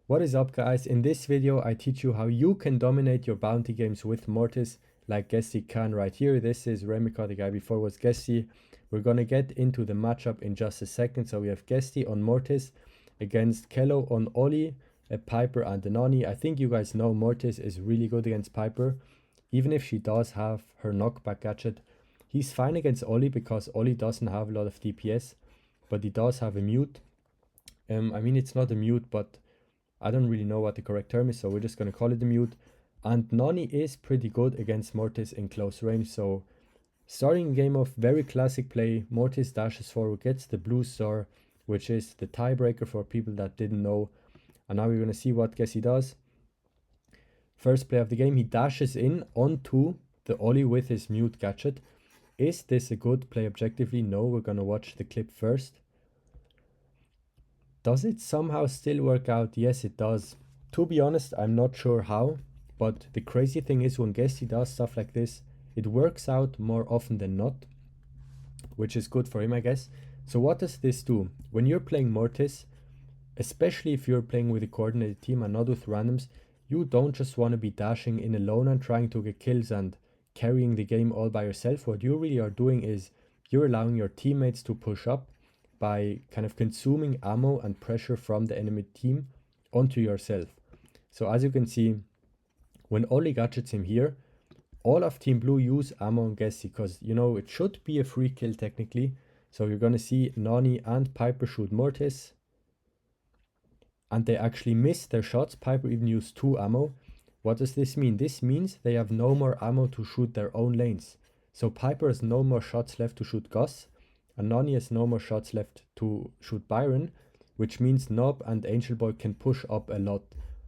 What is up, guys? In this video I teach you how you can dominate your bounty games with Mortis like Guesti can right here. This is Remika, the guy before was Guesti. We're gonna get into the matchup in just a second. So we have Guesti on Mortis against Kello on Oli, a Piper and a Nani. I think you guys know Mortis is really good against Piper. Even if she does have her knockback gadget, he's fine against Oli because Oli doesn't have a lot of DPS, but he does have a mute. I mean, it's not a mute, but I don't really know what the correct term is, so we're just going to call it a mute. And Nani is pretty good against Mortis in close range, so starting a game of very classic play, Mortis dashes forward, gets the blue star, which is the tiebreaker for people that didn't know. And now we're going to see what Guesti does. First play of the game, he dashes in onto the Oli with his mute gadget. Is this a good play objectively? No, we're going to watch the clip first. Does it somehow still work out? Yes, it does. To be honest, I'm not sure how, but the crazy thing is when Guesti does stuff like this, it works out more often than not, which is good for him, I guess. So what does this do? When you're playing Mortis, especially if you're playing with a coordinated team and not with randoms, you don't just want to be dashing in alone and trying to get kills and carrying the game all by yourself. What you really are doing is you're allowing your teammates to push up by kind of consuming ammo and pressure from the enemy team onto yourself. So as you can see, when Oli gadgets him here, all of Team Blue use ammo on Guesti because, you know, it should be a free kill technically. So you're going to see Nani and Piper shoot Mortis, and they actually miss their shots. Piper even used 2 ammo. What does this mean? This means they have no more ammo to shoot their own lanes. So Piper has no more shots left to shoot Gus, and Nani has no more shots left to shoot Byron, which means Nob and Angel Boy can push up a lot.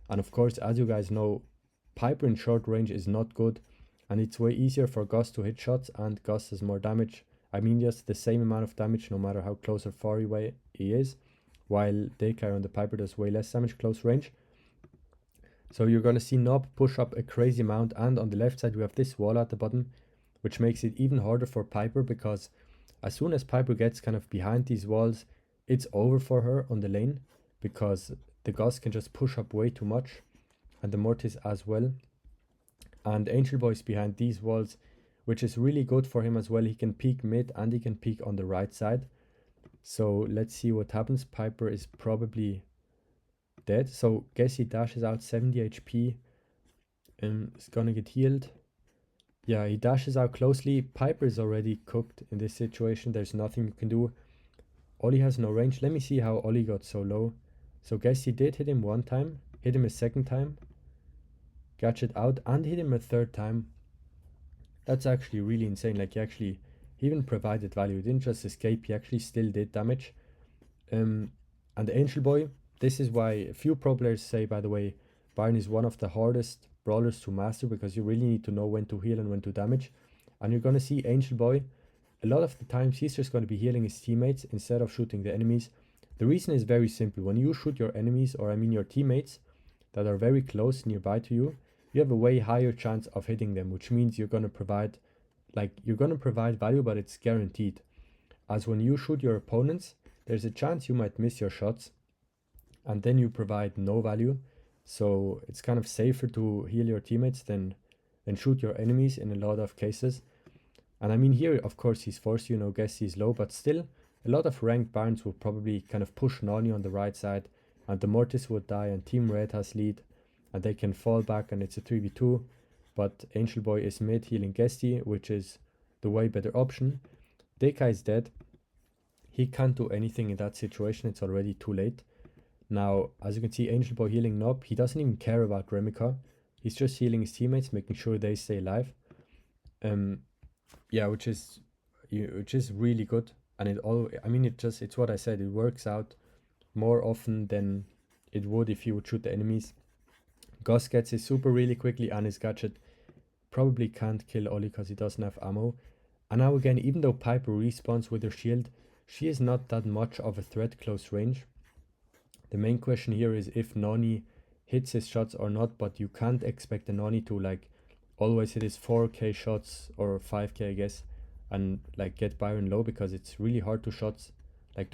And of course, as you guys know, Piper in short range is not good, and it's way easier for Gus to hit shots, and Gus has more damage. I mean, just the same amount of damage no matter how close or far away he is, while Daycare on the Piper does way less damage close range. So you're going to see Nob push up a crazy amount, and on the left side we have this wall at the bottom, which makes it even harder for Piper because as soon as Piper gets kind of behind these walls, it's over for her on the lane because the Gus can just push up way too much, and the Mortis as well. And Angel Boy is behind these walls, which is really good for him as well. He can peek mid and he can peek on the right side. So let's see what happens. Piper is probably dead. So Guesti dashes out 70 HP and is gonna get healed. Yeah, he dashes out closely. Piper is already cooked in this situation. There's nothing you can do. Oli has no range. Let me see how Oli got so low. So Guesti did hit him 1 time, hit him a 2nd time, gadget out, and hit him a 3rd time. That's actually really insane. Like he even provided value. He didn't just escape, he actually still did damage. And the Angel Boy, this is why a few pro players say, by the way, Byron is one of the hardest brawlers to master because you really need to know when to heal and when to damage. And you're going to see Angel Boy, a lot of the times he's just going to be healing his teammates instead of shooting the enemies. The reason is very simple. When you shoot your enemies, or I mean your teammates that are very close nearby to you, you have a way higher chance of hitting them, which means you're going to provide value, but it's guaranteed. As when you shoot your opponents, there's a chance you might miss your shots and then you provide no value. So it's kind of safer to heal your teammates than shoot your enemies in a lot of cases. And I mean, here of course he's forced, you know, Guesti is low, but still a lot of ranked Barons will probably kind of push Nani on the right side, and the Mortis would die and Team Red has lead and they can fall back and it's a 3v2. But Angel Boy is mid healing Guesti, which is the way better option. Deka is dead. He can't do anything in that situation. It's already too late. Now, as you can see, Angel Boy healing Nob. He doesn't even care about Remika. He's just healing his teammates, making sure they stay alive. Yeah, which is really good. And it's what I said. It works out more often than it would if you would shoot the enemies. Gus gets his super really quickly, and his gadget probably can't kill Oli because he doesn't have ammo. And now again, even though Piper respawns with her shield, she is not that much of a threat close range. The main question here is if Nani hits his shots or not, but you can't expect the Nani to like always hit his 4k shots or 5k I guess and like get Byron low, because it's really hard to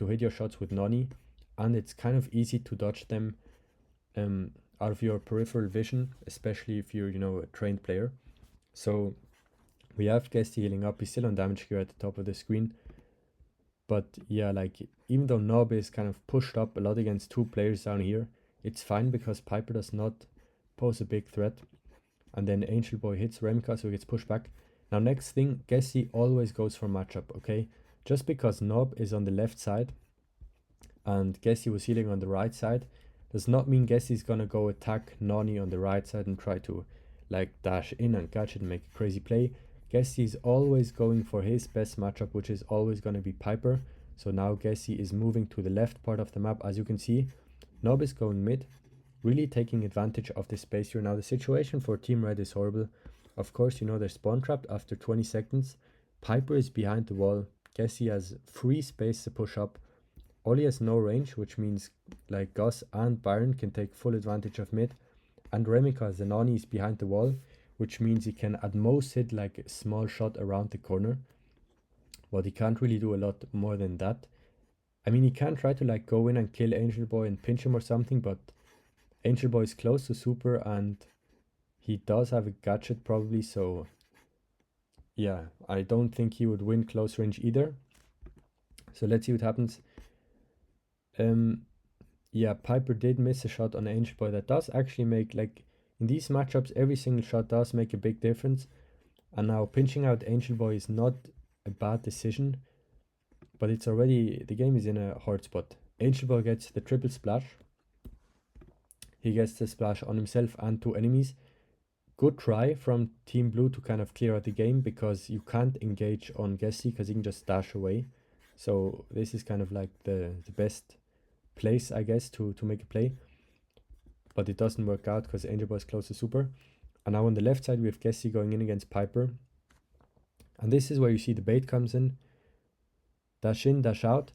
hit your shots with Nani, and it's kind of easy to dodge them out of your peripheral vision, especially if you're, you know, a trained player. So we have Guesti healing up. He's still on damage gear at the top of the screen. But yeah, like, even though Nob is kind of pushed up a lot against two players down here, it's fine because Piper does not pose a big threat. And then Angel Boy hits Remka, so he gets pushed back. Now, next thing, Guesti always goes for matchup, okay? Just because Nob is on the left side and Guesti was healing on the right side, does not mean Guesti's gonna go attack Nani on the right side and try to, like, dash in and catch it and make a crazy play. Guesti is always going for his best matchup, which is always going to be Piper. So now Guesti is moving to the left part of the map. As you can see, Nob is going mid, really taking advantage of this space here. Now the situation for Team Red is horrible. Of course, you know, they're spawn trapped after 20 seconds. Piper is behind the wall. Guesti has free space to push up. Oli has no range, which means like Gus and Byron can take full advantage of mid. And Remika Zanani is behind the wall, which means he can at most hit like a small shot around the corner. But he can't really do a lot more than that. I mean, he can try to like go in and kill Angel Boy and pinch him or something, but Angel Boy is close to super and he does have a gadget probably, so yeah, I don't think he would win close range either. So let's see what happens. Yeah, Piper did miss a shot on Angel Boy. That does actually make, like, in these matchups, every single shot does make a big difference. And now pinching out Angel Boy is not a bad decision, but it's already, the game is in a hard spot. Angel Boy gets the triple splash. He gets the splash on himself and two enemies. Good try from Team Blue to kind of clear out the game, because you can't engage on Guesti because he can just dash away. So this is kind of like the best place, I guess, to make a play. But it doesn't work out because Angel Boy is close to super. And now on the left side we have Guesti going in against Piper. And this is where you see the bait comes in. Dash in, dash out.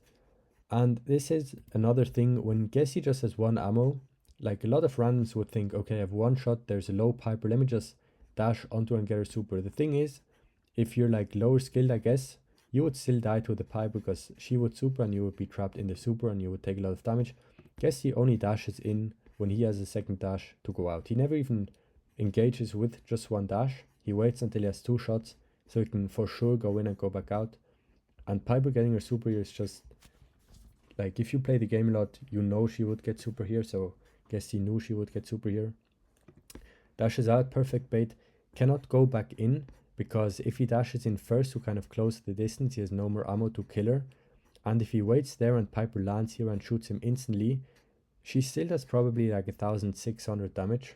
And this is another thing, when Guesti just has one ammo, like a lot of randoms would think, okay, I have one shot, there's a low Piper, let me just dash onto and get her super. The thing is, if you're like lower skilled, I guess, you would still die to the Piper because she would super and you would be trapped in the super and you would take a lot of damage. Guesti only dashes in when he has a second dash to go out. He never even engages with just one dash. He waits until he has two shots so he can for sure go in and go back out. And Piper getting her super here is just, like, if you play the game a lot, you know she would get super here, so Guesti knew she would get super here. Dashes out, perfect bait. Cannot go back in, because if he dashes in first to kind of close the distance, he has no more ammo to kill her. And if he waits there and Piper lands here and shoots him instantly, she still does probably like 1600 damage,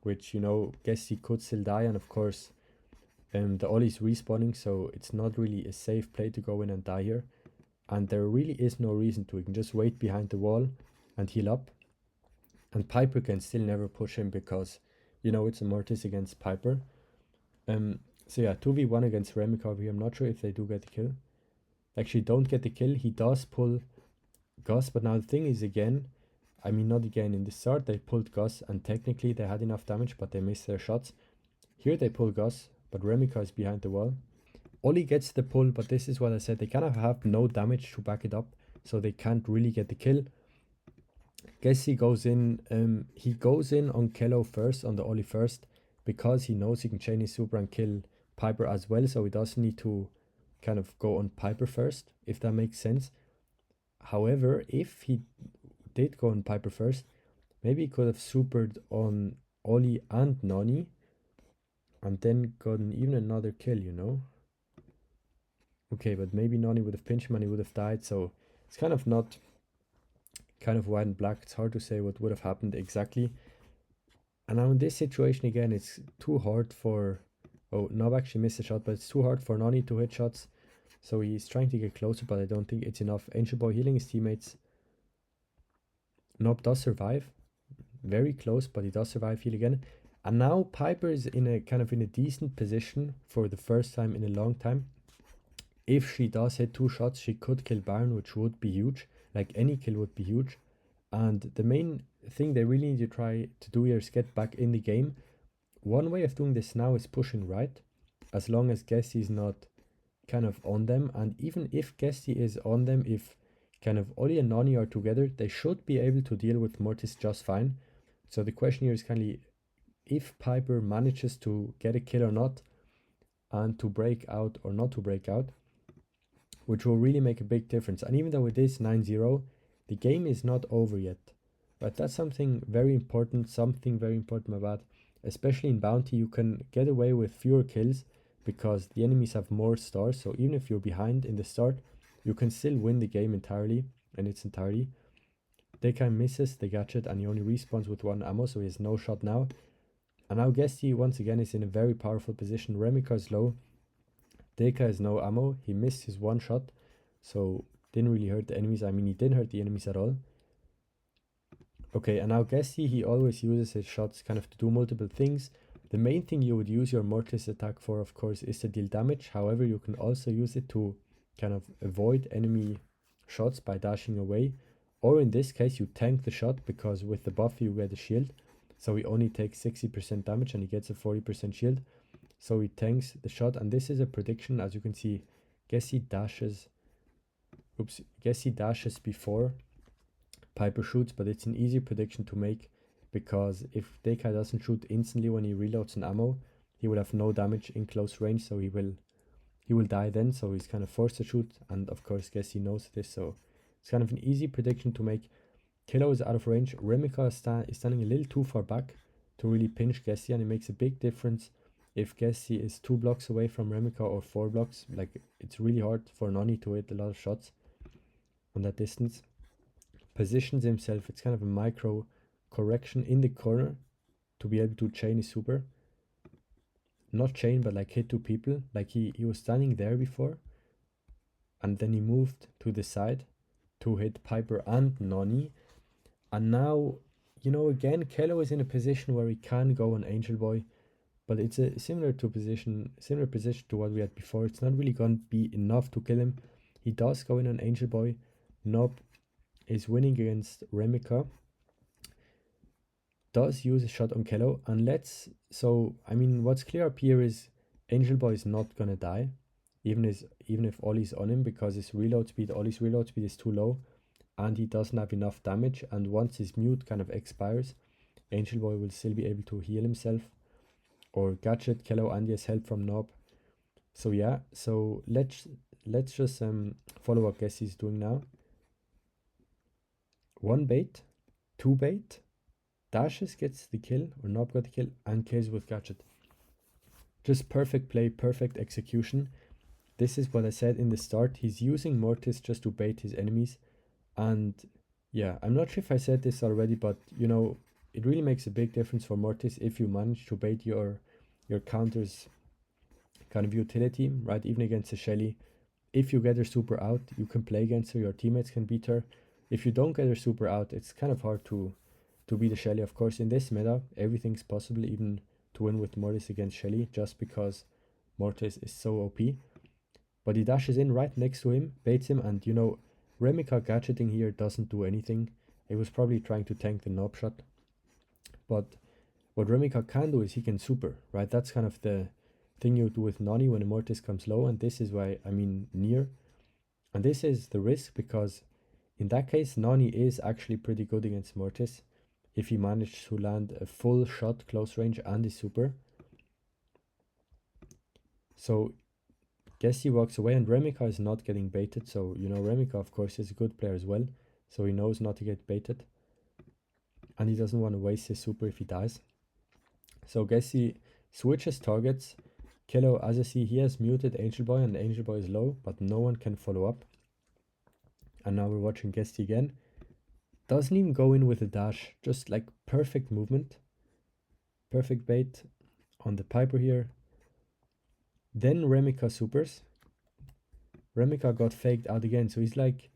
which, you know, Guesti could still die. And of course, the Ollie's respawning, so it's not really a safe play to go in and die here. And there really is no reason to. He can just wait behind the wall and heal up. And Piper can still never push him because, you know, it's a Mortis against Piper. So yeah, 2v1 against Remika over here. I'm not sure if they do get the kill. Actually, don't get the kill. He does pull Gus, but now the thing is, again, I mean, not again, in the start they pulled Gus and technically they had enough damage, but they missed their shots. Here they pull Gus, but Remika is behind the wall. Oli gets the pull, but this is what I said, they kind of have no damage to back it up, so they can't really get the kill. Guesti goes in, he goes in on Kello first, on the Oli first, because he knows he can chain his super and kill Piper as well, so he doesn't need to kind of go on Piper first, if that makes sense. However, if he did go on Piper first, maybe he could have supered on Oli and Nani, and then gotten even another kill, you know? Okay, but maybe Nani would have pinched him and he would have died, so it's kind of not kind of white and black. It's hard to say what would have happened exactly. And now in this situation again, it's too hard for, oh, Nob actually missed a shot, but it's too hard for Nani to hit shots. So he's trying to get closer, but I don't think it's enough. Angel Boy healing his teammates. Nob does survive. Very close, but he does survive, heal again. And now Piper is in a kind of in a decent position for the first time in a long time. If she does hit two shots, she could kill Baron, which would be huge. Like, any kill would be huge. And the main thing they really need to try to do here is get back in the game. One way of doing this now is pushing right, as long as Guesti is not kind of on them. And even if Guesti is on them, if kind of Oli and Nani are together, they should be able to deal with Mortis just fine. So the question here is kind of if Piper manages to get a kill or not, and to break out or not to break out, which will really make a big difference. And even though it is 9-0, the game is not over yet. But that's something very important, my bad. Especially in Bounty, you can get away with fewer kills because the enemies have more stars. So even if you're behind in the start, you can still win the game entirely, in its entirety. Dekai misses the gadget and he only respawns with 1 ammo, so he has no shot now. And now Guesti once again is in a very powerful position. Remika is low. Deka has no ammo. He missed his 1 shot, so didn't really hurt the enemies. I mean, he didn't hurt the enemies at all. Okay, and now Guesti, he always uses his shots kind of to do multiple things. The main thing you would use your Mortis attack for, of course, is to deal damage. However, you can also use it to kind of avoid enemy shots by dashing away. Or in this case, you tank the shot because with the buff you get a shield. So he only takes 60% damage and he gets a 40% shield. So he tanks the shot, and this is a prediction. As you can see, Guesti dashes before Piper shoots, but it's an easy prediction to make because if Dekai doesn't shoot instantly when he reloads an ammo, he will have no damage in close range, so he will die then, so he's kind of forced to shoot, and of course Guesti knows this, so it's kind of an easy prediction to make. Kilo is out of range. Remika is standing a little too far back to really pinch Guesti, and it makes a big difference if Guesti is 2 blocks away from Remika or 4 blocks. Like, it's really hard for Nani to hit a lot of shots on that distance. Positions himself, it's kind of a micro correction in the corner to be able to chain his super. Not chain, but like hit 2 people. Like he was standing there before, and then he moved to the side to hit Piper and Nani. And now, you know, again, Kelo is in a position where he can go on Angel Boy, but it's a similar position to what we had before. It's not really going to be enough to kill him. He does go in on Angel Boy. Nob is winning against Remika. Does use a shot on Kelo, and I mean, what's clear up here is Angel Boy is not gonna die, even if Ollie's on him, because his reload speed, Ollie's reload speed is too low, and he doesn't have enough damage, and once his mute kind of expires, Angel Boy will still be able to heal himself, or gadget Kelo, and he has help from Nob. So yeah, so let's just follow what Guesti's doing now. 1 bait, 2 bait, dashes, gets the kill, or Nob got the kill, and kills with gadget. Just perfect play, perfect execution. This is what I said in the start. He's using Mortis just to bait his enemies. And yeah, I'm not sure if I said this already, but you know, it really makes a big difference for Mortis if you manage to bait your counter's kind of utility, right? Even against a Shelly. If you get her super out, you can play against her, your teammates can beat her. If you don't get her super out, it's kind of hard to beat a Shelly. Of course, in this meta, everything's possible, even to win with Mortis against Shelly, just because Mortis is so OP. But he dashes in right next to him, baits him, and you know, Remika gadgeting here doesn't do anything. He was probably trying to tank the Nob shot. But what Remika can do is he can super, right? That's kind of the thing you do with Nani when a Mortis comes low, and this is why, I mean, near. And this is the risk, because in that case, Nani is actually pretty good against Mortis if he managed to land a full shot close range and his super. So Guesti walks away, and Remika is not getting baited. So, you know, Remika, of course, is a good player as well. So he knows not to get baited. And he doesn't want to waste his super if he dies. So Guesti switches targets. Kilo, as you see, he has muted Angel Boy, and Angel Boy is low, but no one can follow up. And now we're watching Guesti again. Doesn't even go in with a dash, just like perfect movement. Perfect bait on the Piper here. Then Remika supers. Remika got faked out again, so he's like,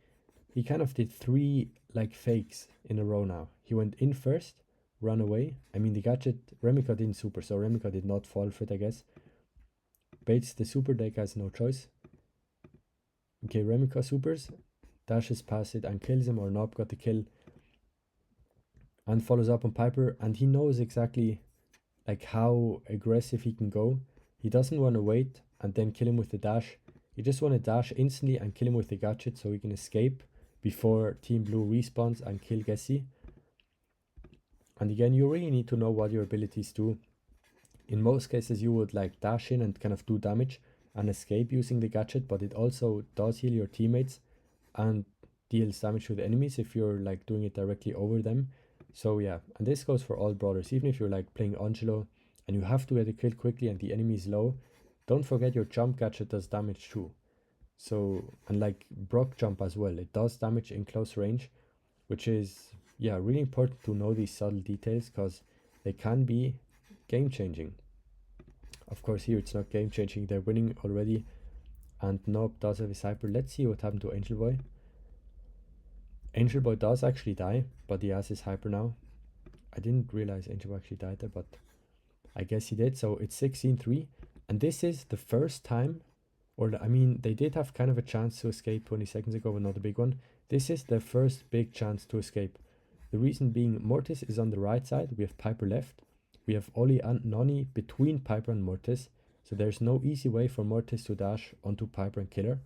he kind of did 3 like fakes in a row now. He went in first, run away. I mean, the gadget, Remika didn't super, so Remika did not fall for it, I guess. Baits the super, deck has no choice. Okay, Remika supers, dashes past it and kills him, or Nob got the kill. And follows up on Piper, and he knows exactly like how aggressive he can go. He doesn't want to wait and then kill him with the dash. He just want to dash instantly and kill him with the gadget so he can escape before Team Blue respawns and kill Guesti. And again, you really need to know what your abilities do. In most cases, you would like dash in and kind of do damage and escape using the gadget, but it also does heal your teammates and deals damage to the enemies if you're like doing it directly over them. So yeah, and this goes for all brawlers. Even if you're like playing Angelo and you have to get a kill quickly and the enemy is low, don't forget your jump gadget does damage too. So, and like Brock jump as well, it does damage in close range, which is, yeah, really important to know these subtle details because they can be game changing. Of course, here it's not game changing, they're winning already, and Nob does have his hyper. Let's see what happened to Angel Boy. Angel Boy does actually die, but he has his hyper now. I didn't realize Angel Boy actually died there, but I guess he did. So it's 16-3, and this is the first time, or I mean, they did have kind of a chance to escape 20 seconds ago, but not a big one. This is their first big chance to escape. The reason being, Mortis is on the right side, we have Piper left, we have Ollie and Nani between Piper and Mortis, so there's no easy way for Mortis to dash onto Piper and kill her,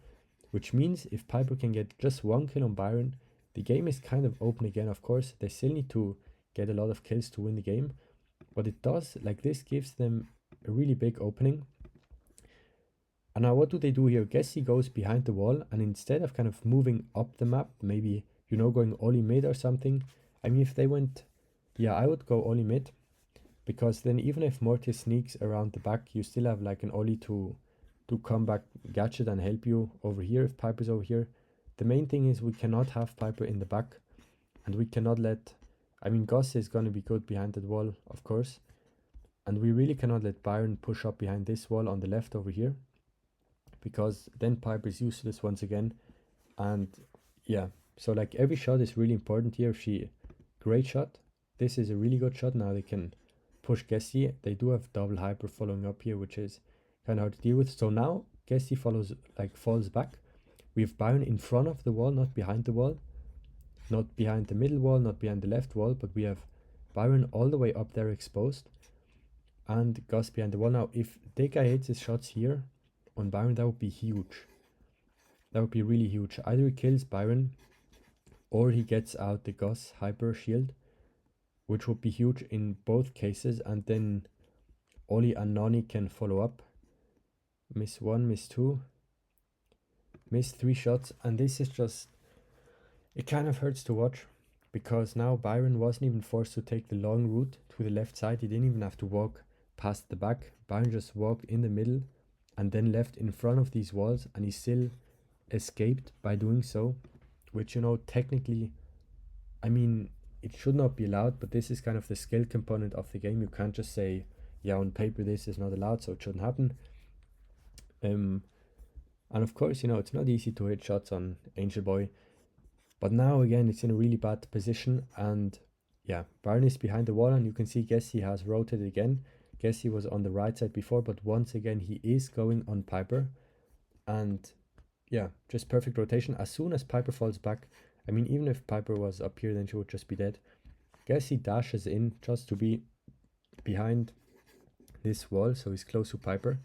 which means if Piper can get just one kill on Byron, the game is kind of open again. Of course, they still need to get a lot of kills to win the game, but it does, like this gives them a really big opening. And now what do they do here? Guesti goes behind the wall, and instead of kind of moving up the map, maybe, you know, going Ollie mid or something. I mean, if they went, yeah, I would go Ollie mid, because then even if Mortis sneaks around the back, you still have like an Ollie to come back gadget and help you over here if Piper's over here. The main thing is we cannot have Piper in the back, and we cannot let, I mean, Gus is going to be good behind that wall, of course, and we really cannot let Byron push up behind this wall on the left over here, because then Piper's useless once again. And yeah, so like every shot is really important here. Great shot. This is a really good shot. Now they can push Guesti. They do have double hyper following up here, which is kind of hard to deal with. So now Guesti falls back. We have Byron in front of the wall, not behind the wall, not behind the middle wall, not behind the left wall, but we have Byron all the way up there exposed, and Gus behind the wall. Now if Deka hits his shots here on Byron, that would be huge. That would be really huge. Either he kills Byron or he gets out the Gus hyper shield, which would be huge in both cases, and then Oli and Nani can follow up. Miss one, miss two, miss three shots, and this is just, it kind of hurts to watch, because now Byron wasn't even forced to take the long route to the left side. He didn't even have to walk past the back. Byron just walked in the middle and then left in front of these walls, and he still escaped by doing so, which, you know, technically, I mean, it should not be allowed, but this is kind of the skill component of the game. You can't just say, yeah, on paper this is not allowed, so it shouldn't happen. And of course, you know, it's not easy to hit shots on Angel Boy, but now again it's in a really bad position, and yeah, Byron is behind the wall, and you can see Guesti has rotated again. Guesti was on the right side before, but once again he is going on Piper, and yeah, just perfect rotation. As soon as Piper falls back, I mean, even if Piper was up here, then she would just be dead. Guesti dashes in just to be behind this wall, so he's close to Piper.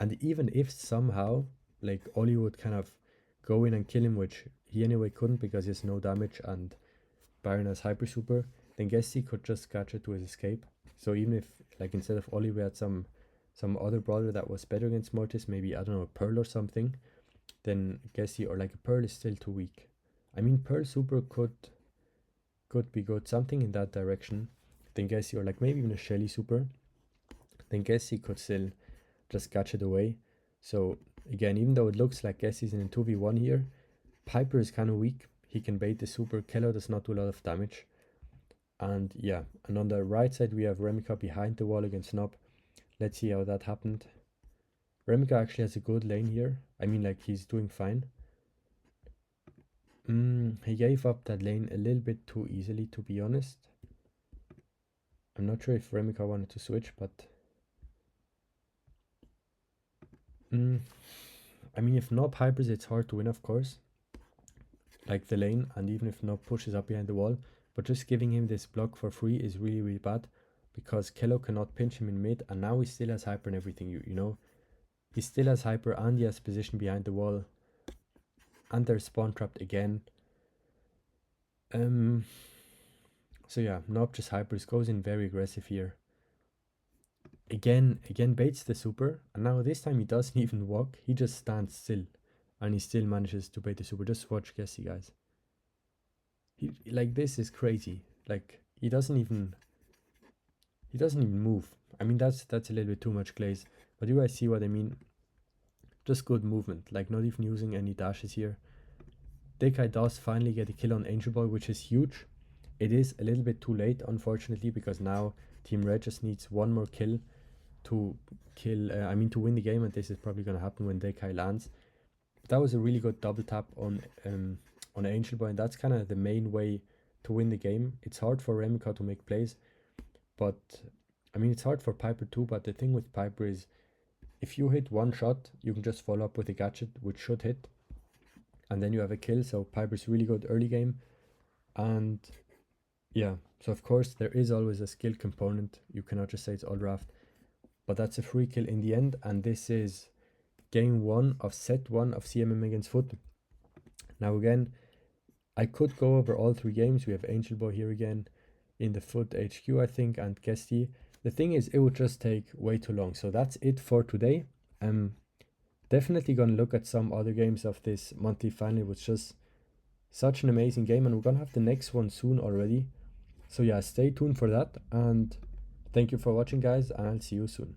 And even if somehow, like, Ollie would kind of go in and kill him, which he anyway couldn't because he has no damage and Byron has hyper super, then Guesti could just catch it to his escape. So even if, like, instead of Ollie we had some other brawler that was better against Mortis, maybe, I don't know, a Pearl or something, then Guesti, or like a Pearl is still too weak. I mean, Pearl super could be good, something in that direction. Then Guesti, or like maybe even a Shelly super, then Guesti could still just catch it away. So again, even though it looks like Guesti's in a 2v1 here, Piper is kind of weak. He can bait the super. Keller does not do a lot of damage. And yeah, and on the right side we have Remika behind the wall against Snob. Let's see how that happened. Remika actually has a good lane here. I mean, like, he's doing fine. He gave up that lane a little bit too easily, to be honest. I'm not sure if Remika wanted to switch, but I mean, if Nob hypers, it's hard to win, of course, like the lane, and even if Nob pushes up behind the wall, but just giving him this block for free is really, really bad, because Kello cannot pinch him in mid, and now he still has hyper and everything, you know, he still has hyper and he has position behind the wall, and they're spawn trapped again. So yeah, Nob just hypers, goes in very aggressive here. Again baits the super, and now this time he doesn't even walk, he just stands still, and he still manages to bait the super. Just watch Guesti, guys. He, like, this is crazy. Like, he doesn't even move. I mean, that's a little bit too much glaze, but you guys see what I mean. Just good movement, like not even using any dashes here. Dekai does finally get a kill on Angel Boy, which is huge. It is a little bit too late, unfortunately, because now Team Red just needs one more kill to to win the game, and this is probably going to happen when Dekai lands. That was a really good double tap on Angel Boy, and that's kind of the main way to win the game. It's hard for Remika to make plays, but I mean, it's hard for Piper too, but the thing with Piper is if you hit one shot, you can just follow up with a gadget, which should hit, and then you have a kill. So Piper's really good early game. And yeah, so of course there is always a skill component. You cannot just say it's all draft, but that's a free kill in the end. And this is game 1 of set 1 of CMM against Foot. Now again, I could go over all 3 games. We have Angel Boy here again in the Foot HQ, I think, and Guesti. The thing is, it would just take way too long. So that's it for today. I'm definitely gonna look at some other games of this monthly final. It was just such an amazing game, and we're gonna have the next one soon already. So yeah, stay tuned for that, and thank you for watching, guys, and I'll see you soon.